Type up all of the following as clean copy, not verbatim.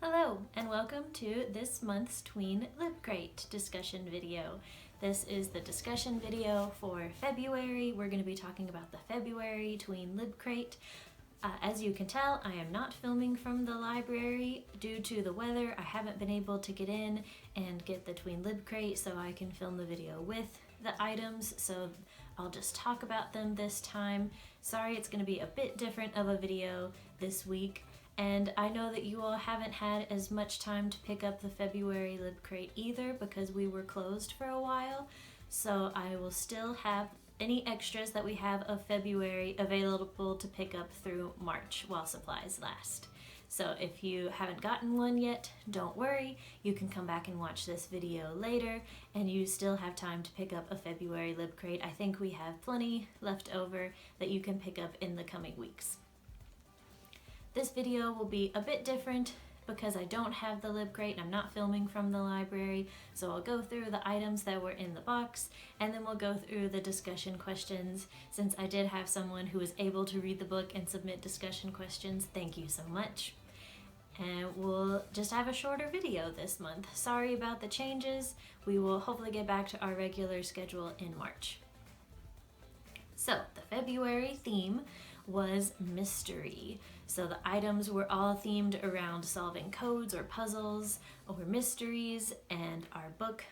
Hello and welcome to this month's Tween LibCrate discussion video. This is the discussion video for February. We're going to be talking about the February Tween LibCrate. As you can tell, I am not filming from the library due to the weather. I haven't been able to get in and get the Tween LibCrate so I can film the video with the items, so I'll just talk about them this time. Sorry, it's going to be a bit different of a video this week. And I know that you all haven't had as much time to pick up the February LibCrate either because we were closed for a while. So I will still have any extras that we have of February available to pick up through March while supplies last. So if you haven't gotten one yet, don't worry. You can come back and watch this video later and you still have time to pick up a February LibCrate. I think we have plenty left over that you can pick up in the coming weeks. This video will be a bit different because I don't have the LibCrate and I'm not filming from the library, so I'll go through the items that were in the box and then we'll go through the discussion questions. Since I did have someone who was able to read the book and submit discussion questions, thank you so much. And we'll just have a shorter video this month. Sorry about the changes. We will hopefully get back to our regular schedule in March. So the February theme was mystery. So the items were all themed around solving codes or puzzles or mysteries, and our book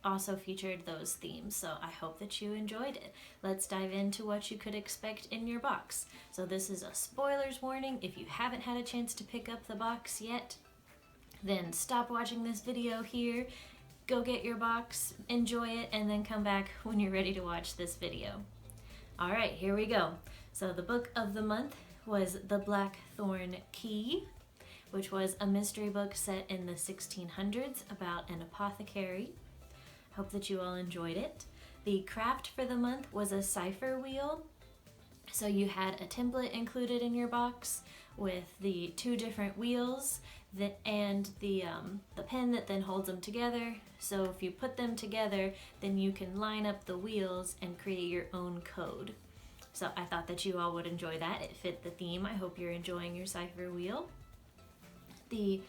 also featured those themes. So I hope that you enjoyed it. Let's dive into what you could expect in your box. So this is a spoilers warning. If you haven't had a chance to pick up the box yet, then stop watching this video here, go get your box, enjoy it, and then come back when you're ready to watch this video. All right, here we go. So the book of the month was The Blackthorn Key, which was a mystery book set in the 1600s about an apothecary. Hope that you all enjoyed it. The craft for the month was a cipher wheel. So you had a template included in your box with the two different wheels and the pen that then holds them together. So if you put them together, then you can line up the wheels and create your own code. So I thought that you all would enjoy that. It fit the theme. I hope you're enjoying your cipher wheel. The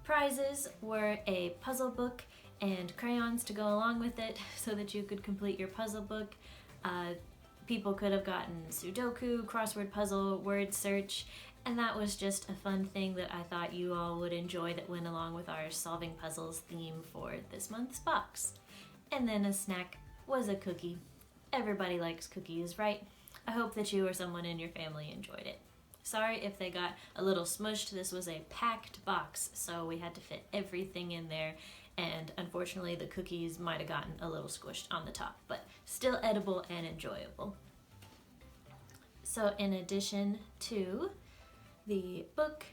prizes were a puzzle book and crayons to go along with it so that you could complete your puzzle book. People could have gotten Sudoku, crossword puzzle, word search, and that was just a fun thing that I thought you all would enjoy that went along with our solving puzzles theme for this month's box. And then a snack was a cookie. Everybody likes cookies, right? I hope that you or someone in your family enjoyed it. Sorry if they got a little smushed. This was a packed box, so we had to fit everything in there, and unfortunately the cookies might have gotten a little squished on the top, but still edible and enjoyable. So in addition to the book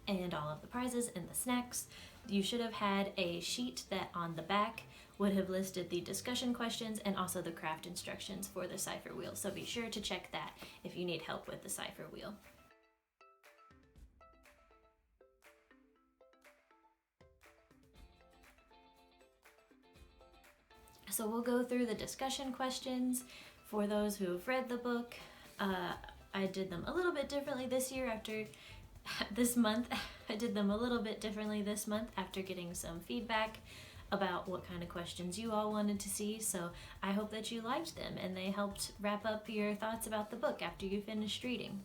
and all of the prizes and the snacks, you should have had a sheet that on the back would have listed the discussion questions and also the craft instructions for the cipher wheel. So be sure to check that if you need help with the cipher wheel. So we'll go through the discussion questions for those who have read the book. I did them a little bit differently this year this month. I did them a little bit differently this month after getting some feedback about what kind of questions you all wanted to see. So I hope that you liked them and they helped wrap up your thoughts about the book after you finished reading.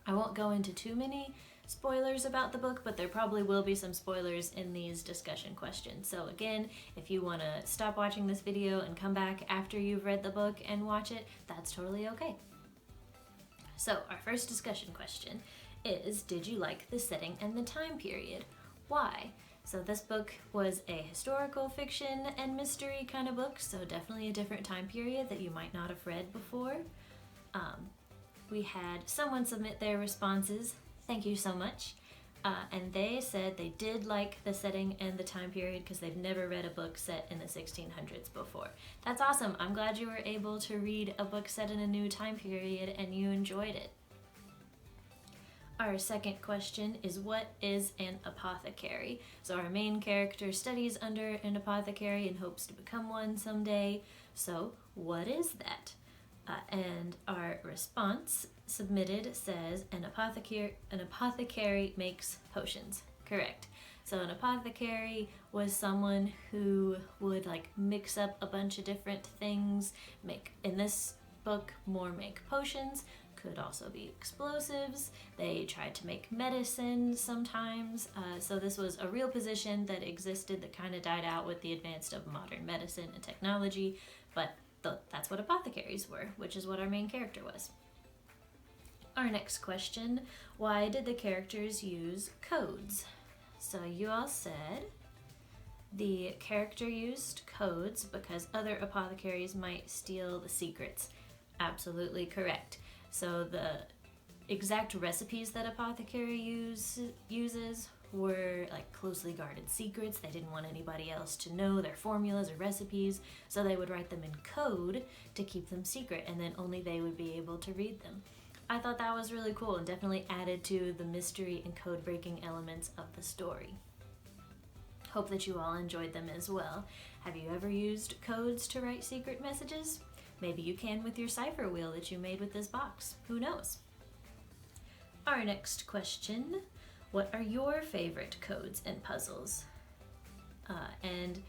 I won't go into too many spoilers about the book, but there probably will be some spoilers in these discussion questions. So again, if you want to stop watching this video and come back after you've read the book and watch it, that's totally okay. So our first discussion question is, did you like the setting and the time period? Why? So this book was a historical fiction and mystery kind of book, so definitely a different time period that you might not have read before. We had someone submit their responses. Thank you so much. And they said they did like the setting and the time period because they've never read a book set in the 1600s before. That's awesome. I'm glad you were able to read a book set in a new time period and you enjoyed it. Our second question is, what is an apothecary? So our main character studies under an apothecary and hopes to become one someday. So what is that? And our response submitted says, an apothecary makes potions. correct. So an apothecary was someone who would like mix up a bunch of different things, make, in this book, more make potions, could also be explosives. They tried to make medicine sometimes. So this was a real position that existed that kind of died out with the advance of modern medicine and technology, but that's what apothecaries were, which is what our main character was. Our next question, why did the characters use codes? So you all said the character used codes because other apothecaries might steal the secrets. Absolutely correct. So the exact recipes that Apothecary uses were like closely guarded secrets. They didn't want anybody else to know their formulas or recipes, so they would write them in code to keep them secret, and then only they would be able to read them. I thought that was really cool and definitely added to the mystery and code breaking elements of the story. Hope that you all enjoyed them as well. Have you ever used codes to write secret messages? Maybe you can with your cipher wheel that you made with this box. Who knows? Our next question, what are your favorite codes and puzzles? And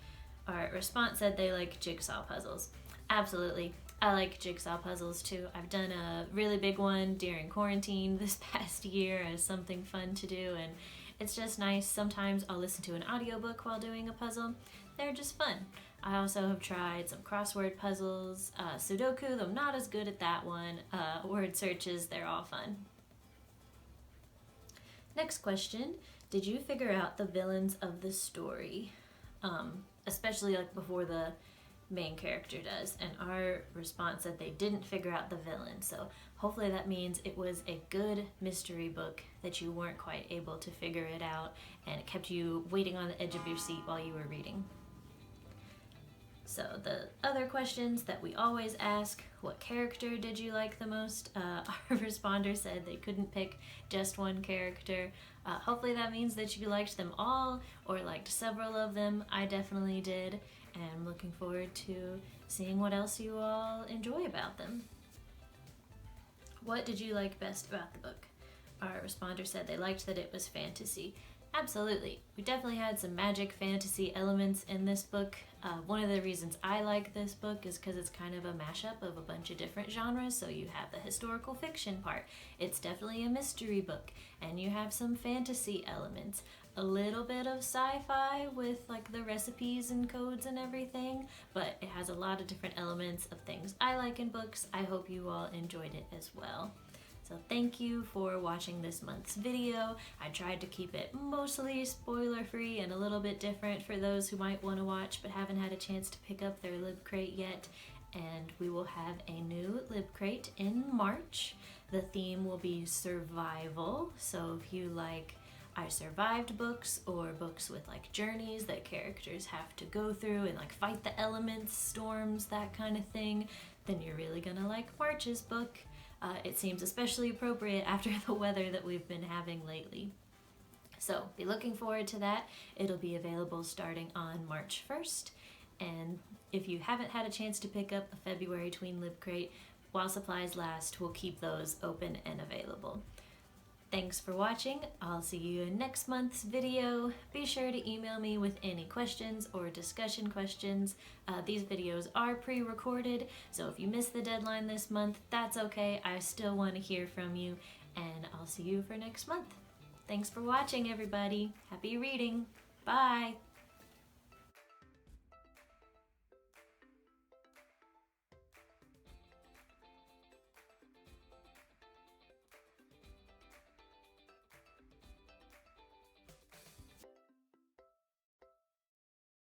our response said they like jigsaw puzzles. Absolutely. I like jigsaw puzzles too. I've done a really big one during quarantine this past year as something fun to do, and it's just nice. Sometimes I'll listen to an audiobook while doing a puzzle. They're just fun. I also have tried some crossword puzzles, Sudoku, though I'm not as good at that one, word searches, they're all fun. Next question, did you figure out the villains of the story? Especially like before the main character does, and our response said they didn't figure out the villain, so hopefully that means it was a good mystery book that you weren't quite able to figure it out, and it kept you waiting on the edge of your seat while you were reading. So the other questions that we always ask, what character did you like the most? Our responder said they couldn't pick just one character. Hopefully that means that you liked them all or liked several of them. I definitely did, and I'm looking forward to seeing what else you all enjoy about them. What did you like best about the book? Our responder said they liked that it was fantasy. Absolutely. We definitely had some magic fantasy elements in this book. One of the reasons I like this book is because it's kind of a mashup of a bunch of different genres. So you have the historical fiction part. It's definitely a mystery book. And you have some fantasy elements. A little bit of sci-fi with like the recipes and codes and everything. But it has a lot of different elements of things I like in books. I hope you all enjoyed it as well. So thank you for watching this month's video. I tried to keep it mostly spoiler-free and a little bit different for those who might want to watch but haven't had a chance to pick up their LibCrate yet. And we will have a new LibCrate in March. The theme will be survival, so if you like I survived books or books with like journeys that characters have to go through and like fight the elements, storms, that kind of thing, then you're really gonna like March's book. It seems especially appropriate after the weather that we've been having lately. So be looking forward to that. It'll be available starting on March 1st. And if you haven't had a chance to pick up a February Tween LibCrate, while supplies last, we'll keep those open and available. Thanks for watching. I'll see you in next month's video. Be sure to email me with any questions or discussion questions. These videos are pre-recorded, so if you miss the deadline this month, that's okay. I still want to hear from you, and I'll see you for next month. Thanks for watching, everybody. Happy reading. Bye.